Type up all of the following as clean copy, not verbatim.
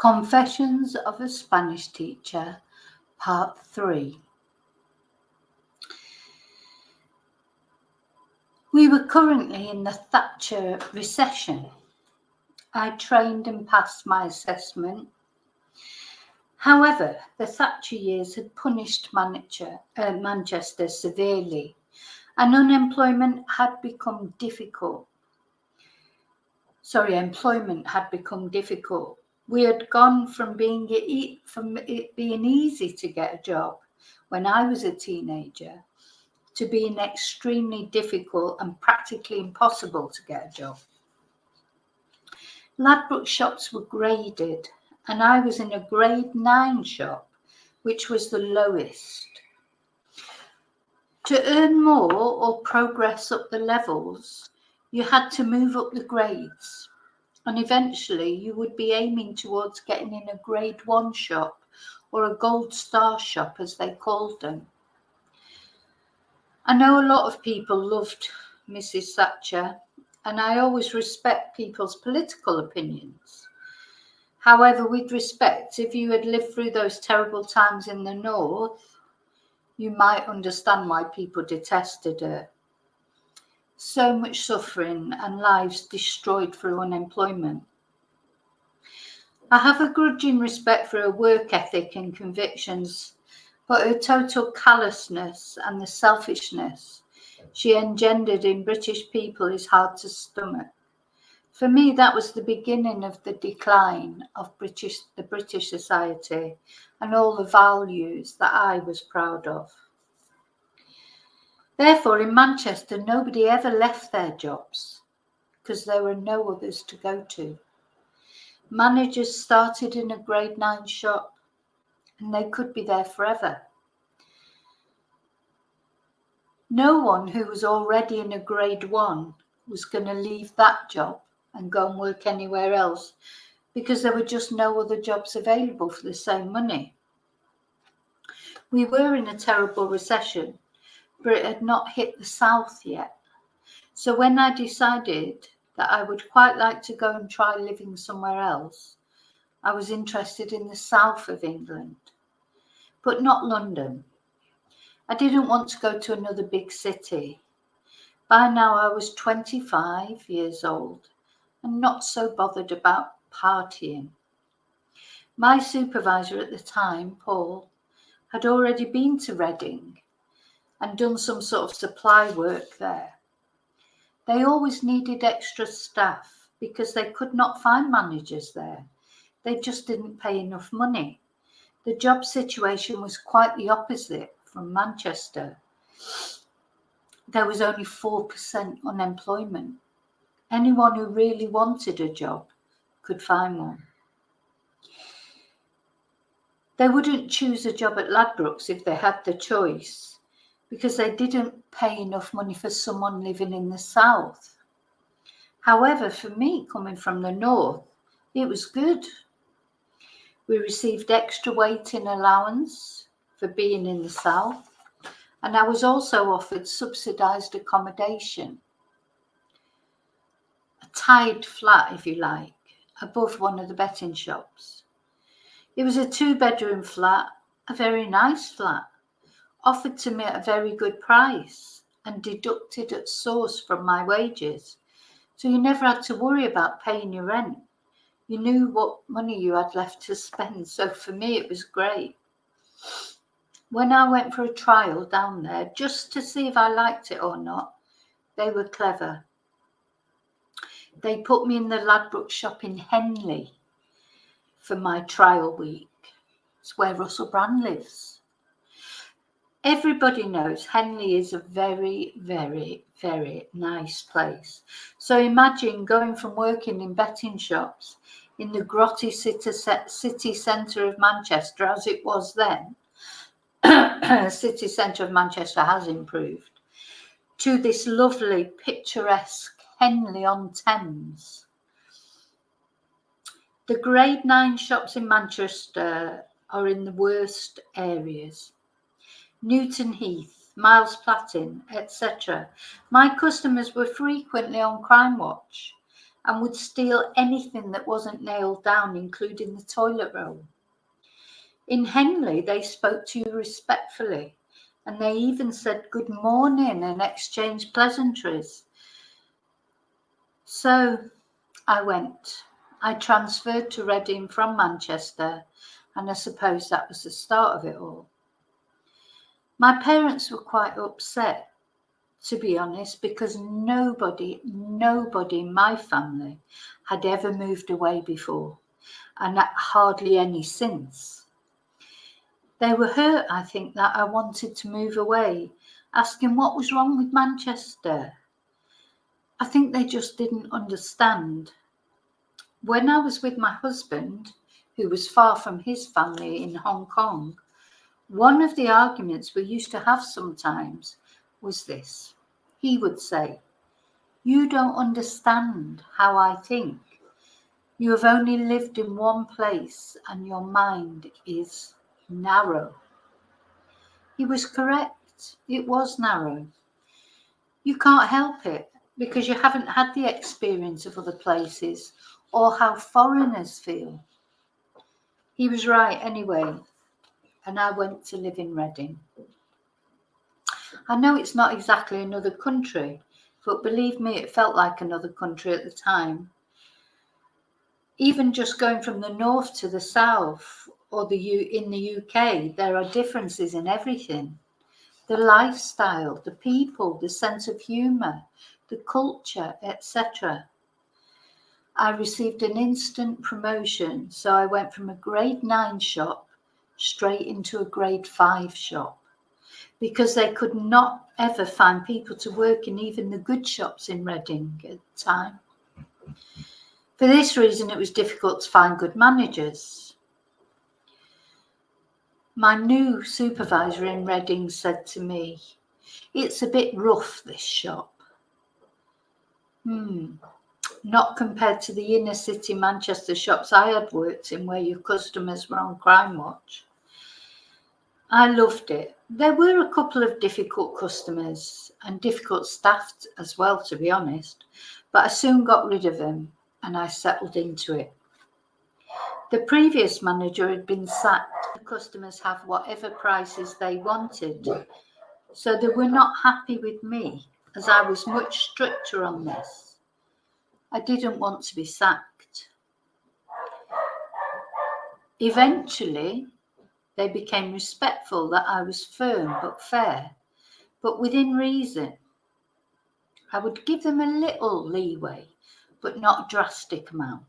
Confessions of a Spanish Teacher, Part 3. We were currently in the Thatcher recession. I trained and passed my assessment. However, the Thatcher years had punished Manchester severely, and employment had become difficult. We had gone from it being easy to get a job when I was a teenager to being extremely difficult and practically impossible to get a job. Ladbroke shops were graded, and I was in a grade 9 shop, which was the lowest. To earn more or progress up the levels, you had to move up the grades, and eventually you would be aiming towards getting in a grade 1 shop or a gold star shop, as they called them. I know a lot of people loved Mrs. Thatcher, and I always respect people's political opinions. However, with respect, if you had lived through those terrible times in the north, you might understand why people detested her. So much suffering and lives destroyed through unemployment. I have a grudging respect for her work ethic and convictions, but her total callousness and the selfishness she engendered in British people is hard to stomach. For me, that was the beginning of the decline of the British society and all the values that I was proud of. Therefore, in Manchester, nobody ever left their jobs because there were no others to go to. Managers started in a grade 9 shop and they could be there forever. No one who was already in a grade 1 was going to leave that job and go and work anywhere else because there were just no other jobs available for the same money. We were in a terrible recession, but it had not hit the south yet. So when I decided that I would quite like to go and try living somewhere else, I was interested in the south of England, but not London. I didn't want to go to another big city. By now I was 25 years old and not so bothered about partying. My supervisor at the time, Paul, had already been to Reading and done some sort of supply work there. They always needed extra staff because they could not find managers there. They just didn't pay enough money. The job situation was quite the opposite from Manchester. There was only 4% unemployment. Anyone who really wanted a job could find one. They wouldn't choose a job at Ladbrokes if they had the choice, because they didn't pay enough money for someone living in the south. However, for me, coming from the north, it was good. We received extra waiting allowance for being in the south, and I was also offered subsidised accommodation, a tied flat, if you like, above one of the betting shops. It was a 2-bedroom flat, a very nice flat, offered to me at a very good price and deducted at source from my wages. So you never had to worry about paying your rent. You knew what money you had left to spend. So for me, it was great. When I went for a trial down there, just to see if I liked it or not, they were clever. They put me in the Ladbroke shop in Henley for my trial week. It's where Russell Brand lives. Everybody knows Henley is a very, very, very nice place. So imagine going from working in betting shops in the grotty city centre of Manchester, as it was then. City centre of Manchester has improved, to this lovely, picturesque Henley-on-Thames. The grade 9 shops in Manchester are in the worst areas. Newton Heath, Miles Platting, etc. My customers were frequently on Crime Watch, and would steal anything that wasn't nailed down, including the toilet roll. In Henley, they spoke to you respectfully, and they even said good morning and exchanged pleasantries. So I went. I transferred to Reading from Manchester, and I suppose that was the start of it all. My parents were quite upset, to be honest, because nobody in my family had ever moved away before, and hardly any since. They were hurt, I think, that I wanted to move away, asking what was wrong with Manchester. I think they just didn't understand. When I was with my husband, who was far from his family in Hong Kong, one of the arguments we used to have sometimes was this. He would say, "You don't understand how I think. You have only lived in one place and your mind is narrow." He was correct. It was narrow. You can't help it because you haven't had the experience of other places or how foreigners feel. He was right anyway, and I went to live in Reading. I know it's not exactly another country, but believe me, it felt like another country at the time. Even just going from the north to the south or in the UK, there are differences in everything. The lifestyle, the people, the sense of humour, the culture, etc. I received an instant promotion, so I went from a grade 9 shop straight into a grade 5 shop, because they could not ever find people to work in even the good shops in Reading at the time. For this reason, it was difficult to find good managers. My new supervisor in Reading said to me, "It's a bit rough, this shop." Not compared to the inner city Manchester shops I had worked in, where your customers were on crime watch. I loved it. There were a couple of difficult customers and difficult staff as well, to be honest, but I soon got rid of them and I settled into it. The previous manager had been sacked. The customers have whatever prices they wanted, so they were not happy with me as I was much stricter on this. I didn't want to be sacked. Eventually, they became respectful that I was firm but fair, but within reason. I would give them a little leeway, but not a drastic amount.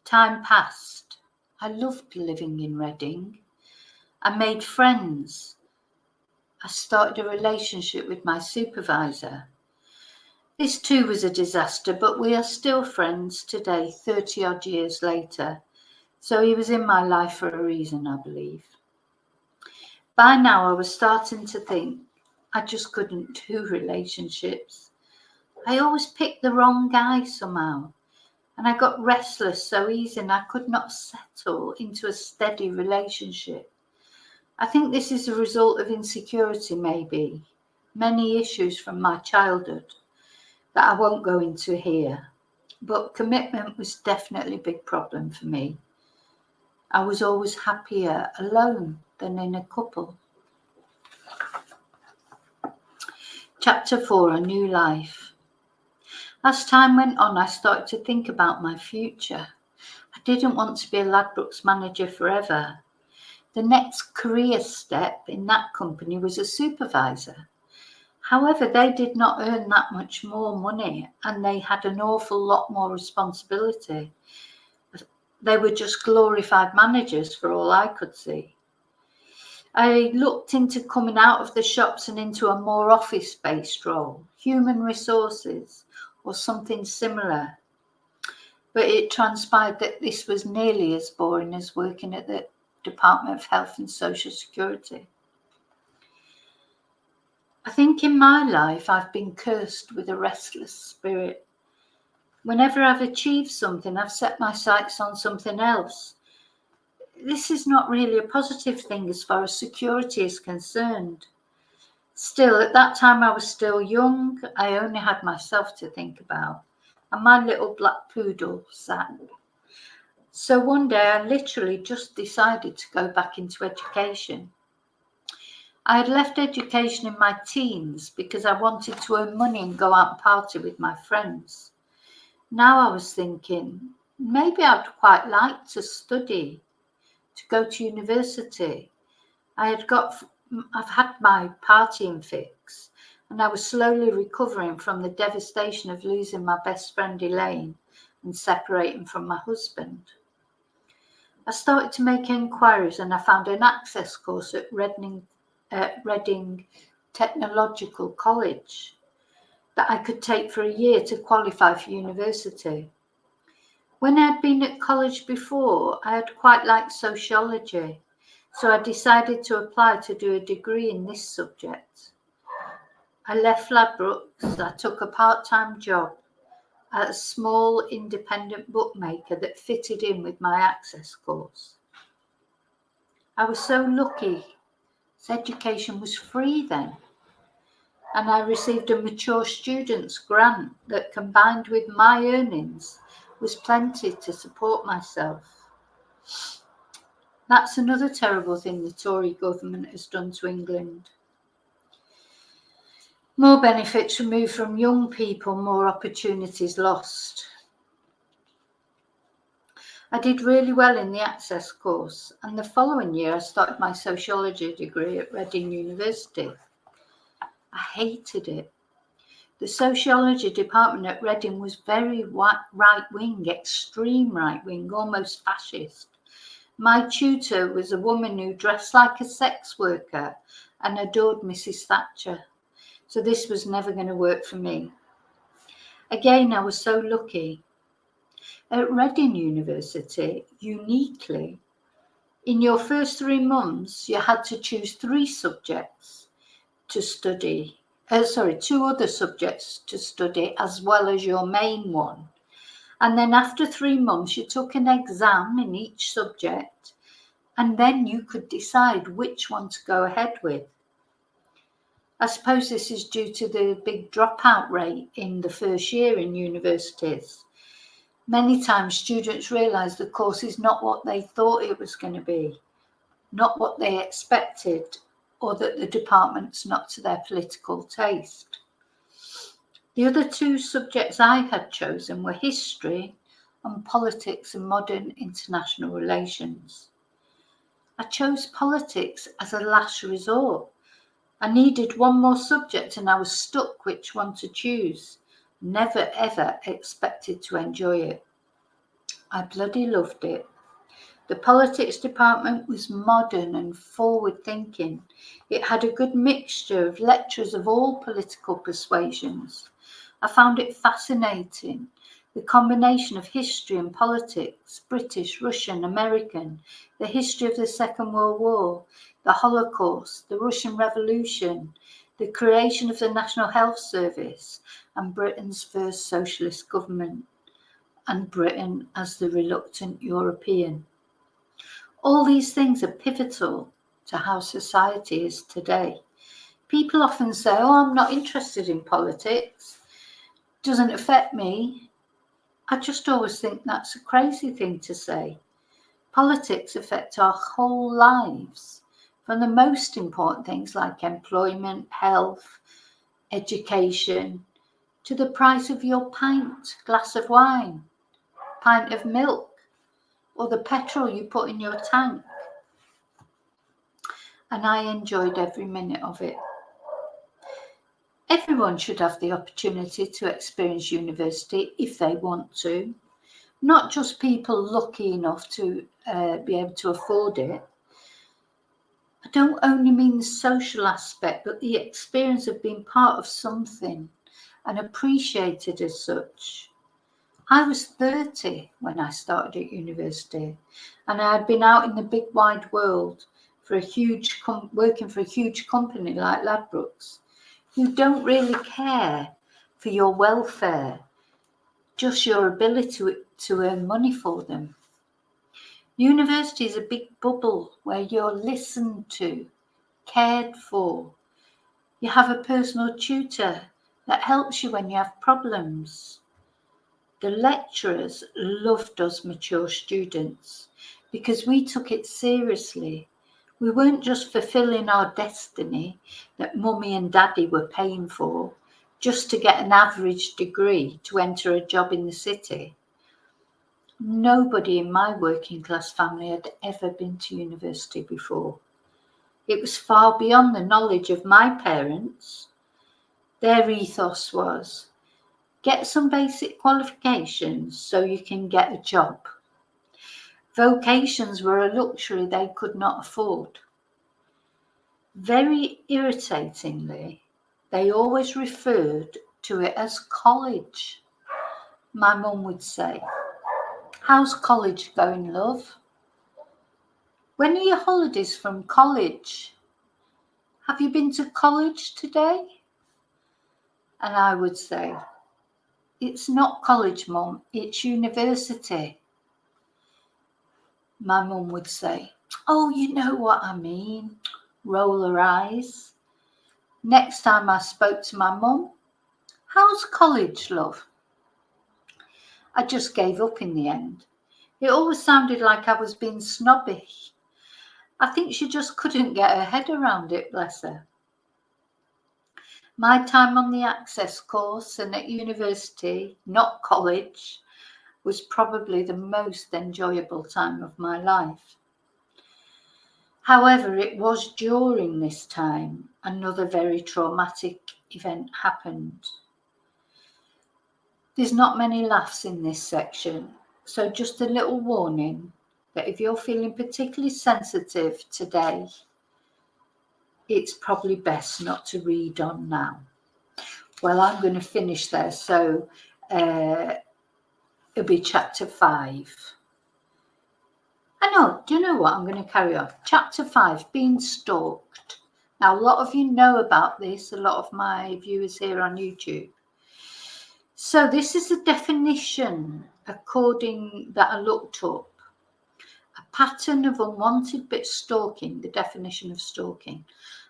Time passed. I loved living in Reading. I made friends. I started a relationship with my supervisor. This too was a disaster, but we are still friends today, 30 odd years later. So he was in my life for a reason, I believe. By now I was starting to think I just couldn't do relationships. I always picked the wrong guy somehow, and I got restless so easy and I could not settle into a steady relationship. I think this is a result of insecurity, maybe, many issues from my childhood that I won't go into here, but commitment was definitely a big problem for me. I was always happier alone than in a couple. Chapter 4, A New Life. As time went on, I started to think about my future. I didn't want to be a Ladbrokes manager forever. The next career step in that company was a supervisor. However, they did not earn that much more money and they had an awful lot more responsibility. They were just glorified managers for all I could see. I looked into coming out of the shops and into a more office-based role, human resources or something similar. But it transpired that this was nearly as boring as working at the Department of Health and Social Security. I think in my life I've been cursed with a restless spirit. Whenever I've achieved something, I've set my sights on something else. This is not really a positive thing as far as security is concerned. Still, at that time I was still young. I only had myself to think about. and my little black poodle sat. So one day I literally just decided to go back into education. I had left education in my teens because I wanted to earn money and go out and party with my friends. Now I was thinking, maybe I'd quite like to study, to go to university. I've had my partying fix, and I was slowly recovering from the devastation of losing my best friend Elaine and separating from my husband. I started to make inquiries, and I found an access course at Reading Technological College that I could take for a year to qualify for university. When I had been at college before, I had quite liked sociology, so I decided to apply to do a degree in this subject. I left Ladbrokes. I took a part-time job at a small independent bookmaker that fitted in with my access course. I was so lucky. Education was free then, and I received a mature students grant that, combined with my earnings, was plenty to support myself. That's another terrible thing the Tory government has done to England. More benefits removed from young people, more opportunities lost. I did really well in the access course, and the following year I started my sociology degree at Reading University. I hated it. The sociology department at Reading was very right-wing, extreme right-wing, almost fascist. My tutor was a woman who dressed like a sex worker and adored Mrs. Thatcher. So this was never going to work for me. Again, I was so lucky. At Reading University, uniquely, in your first 3 months, you had to choose 3 subjects to study. 2 other subjects to study as well as your main one. And then after 3 months, you took an exam in each subject, and then you could decide which one to go ahead with. I suppose this is due to the big dropout rate in the first year in universities. Many times students realise the course is not what they thought it was going to be, not what they expected, or that the department's not to their political taste. The other 2 subjects I had chosen were history and politics and modern international relations. I chose politics as a last resort. I needed one more subject and I was stuck which one to choose. Never ever expected to enjoy it. I bloody loved it. The politics department was modern and forward thinking. It had a good mixture of lecturers of all political persuasions. I found it fascinating. The combination of history and politics, British, Russian, American, the history of the Second World War, the Holocaust, the Russian Revolution, the creation of the National Health Service, and Britain's first socialist government, and Britain as the reluctant European. All these things are pivotal to how society is today. People often say, I'm not interested in politics. It doesn't affect me. I just always think that's a crazy thing to say. Politics affect our whole lives, from the most important things like employment, health, education, to the price of your glass of wine, pint of milk, or the petrol you put in your tank. And I enjoyed every minute of it. Everyone should have the opportunity to experience university if they want to, not just people lucky enough to be able to afford it. I don't only mean the social aspect, but the experience of being part of something and appreciated as such. I was 30 when I started at university, and I had been out in the big wide world for working for a huge company like Ladbrokes, who don't really care for your welfare, just your ability to earn money for them. University is a big bubble where you're listened to, cared for. You have a personal tutor that helps you when you have problems. The lecturers loved us mature students because we took it seriously. We weren't just fulfilling our destiny that mummy and daddy were paying for just to get an average degree to enter a job in the city. Nobody in my working class family had ever been to university before. It was far beyond the knowledge of my parents. Their ethos was, get some basic qualifications so you can get a job. Vocations were a luxury they could not afford. Very irritatingly, they always referred to it as college. My mum would say, how's college going, love? When are your holidays from college? Have you been to college today? And I would say, it's not college, Mum, it's university. My mum would say, oh, you know what I mean, roll her eyes. Next time I spoke to my mum, how's college, love? I just gave up in the end. It always sounded like I was being snobbish. I think she just couldn't get her head around it, bless her. My time on the Access course and at university, not college, was probably the most enjoyable time of my life. However, it was during this time another very traumatic event happened. There's not many laughs in this section, so just a little warning that if you're feeling particularly sensitive today, it's probably best not to read on now. Well, I'm going to finish there, so it'll be chapter 5. Do you know what? I'm going to carry on. Chapter 5, being stalked. Now, a lot of you know about this, a lot of my viewers here on YouTube. So this is a definition according that I looked up. A pattern of unwanted stalking, the definition of stalking.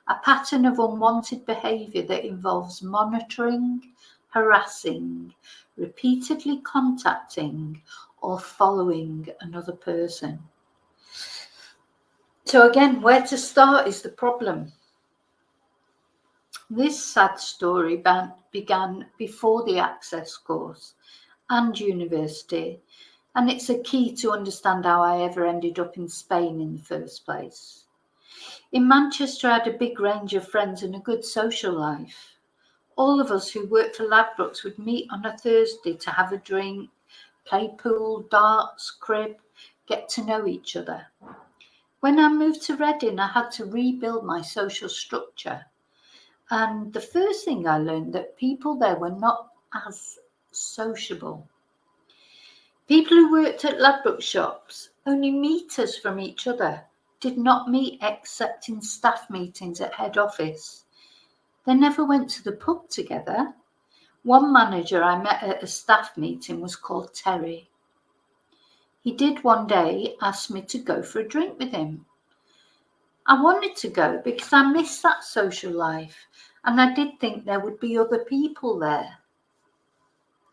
A pattern of unwanted behaviour that involves monitoring, harassing, repeatedly contacting or following another person. So again, where to start is the problem. This sad story began before the Access course and university, and it's a key to understand how I ever ended up in Spain in the first place. In Manchester, I had a big range of friends and a good social life. All of us who worked for Ladbrokes would meet on a Thursday to have a drink, play pool, darts, crib, get to know each other. When I moved to Reading, I had to rebuild my social structure. And the first thing I learned that people there were not as sociable. People who worked at Ladbrokes shops, only meters from each other, did not meet except in staff meetings at head office. They never went to the pub together. One manager I met at a staff meeting was called Terry. He did one day ask me to go for a drink with him. I wanted to go because I missed that social life, and I did think there would be other people there.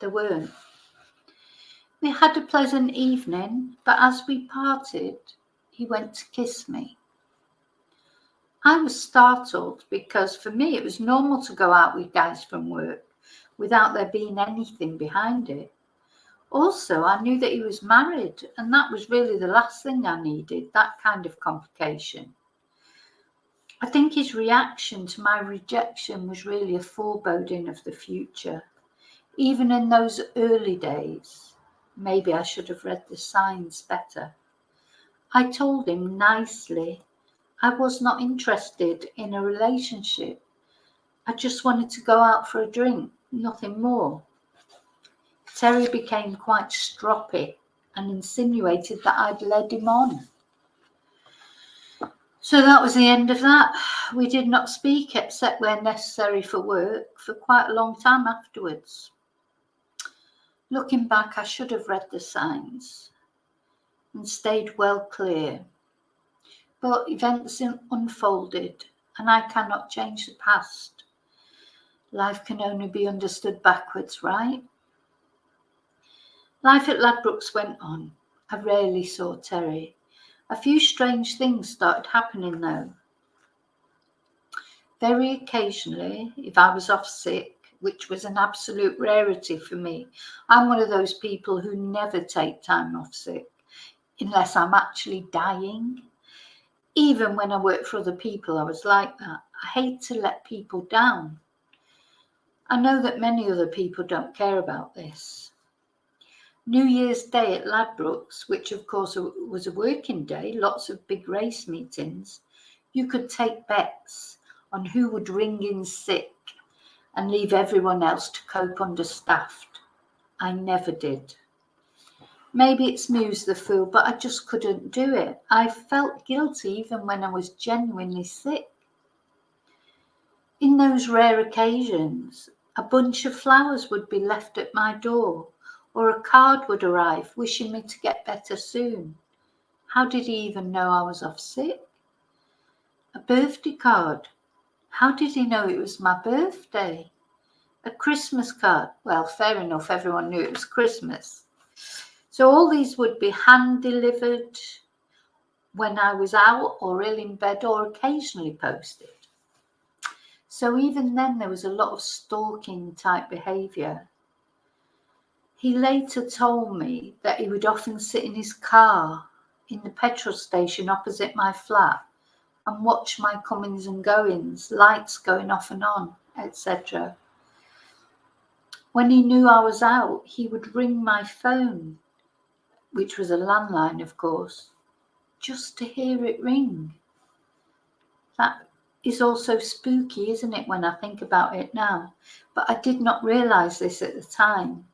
There weren't. We had a pleasant evening, but as we parted, he went to kiss me. I was startled because for me it was normal to go out with guys from work without there being anything behind it. Also, I knew that he was married, and that was really the last thing I needed, that kind of complication. I think his reaction to my rejection was really a foreboding of the future. Even in those early days, maybe I should have read the signs better. I told him nicely I was not interested in a relationship. I just wanted to go out for a drink, nothing more. Terry became quite stroppy and insinuated that I'd led him on. So that was the end of that. We did not speak except where necessary for work for quite a long time afterwards. Looking back, I should have read the signs and stayed well clear. But events unfolded, and I cannot change the past. Life can only be understood backwards, right? Life at Ladbrokes went on. I rarely saw Terry. A few strange things started happening though. Very occasionally, if I was off sick, which was an absolute rarity for me, I'm one of those people who never take time off sick unless I'm actually dying. Even when I worked for other people, I was like that. I hate to let people down. I know that many other people don't care about this. New Year's Day at Ladbrokes, which of course was a working day, lots of big race meetings, you could take bets on who would ring in sick and leave everyone else to cope understaffed. I never did. Maybe it's me who's the fool, but I just couldn't do it. I felt guilty even when I was genuinely sick. In those rare occasions, a bunch of flowers would be left at my door, or a card would arrive wishing me to get better soon. How did he even know I was off sick? A birthday card. How did he know it was my birthday? A Christmas card. Well, fair enough, everyone knew it was Christmas. So all these would be hand-delivered when I was out or ill in bed, or occasionally posted. So even then there was a lot of stalking type behaviour. He later told me that he would often sit in his car in the petrol station opposite my flat and watch my comings and goings, lights going off and on, etc. When he knew I was out, he would ring my phone, which was a landline, of course, just to hear it ring. That is also spooky, isn't it, when I think about it now? But I did not realise this at the time.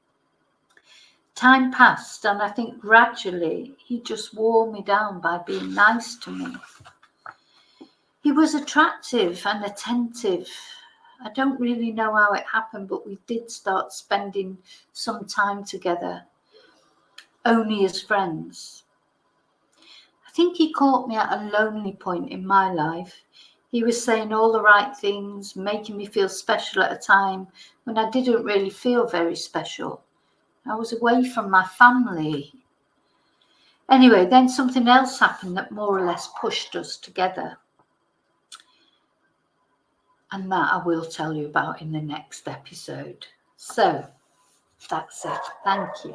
Time passed, and I think gradually he just wore me down by being nice to me. He was attractive and attentive. I don't really know how it happened, but we did start spending some time together, only as friends. I think he caught me at a lonely point in my life. He was saying all the right things, making me feel special at a time when I didn't really feel very special. I was away from my family. Anyway, then something else happened that more or less pushed us together. And that I will tell you about in the next episode. So, that's it. Thank you.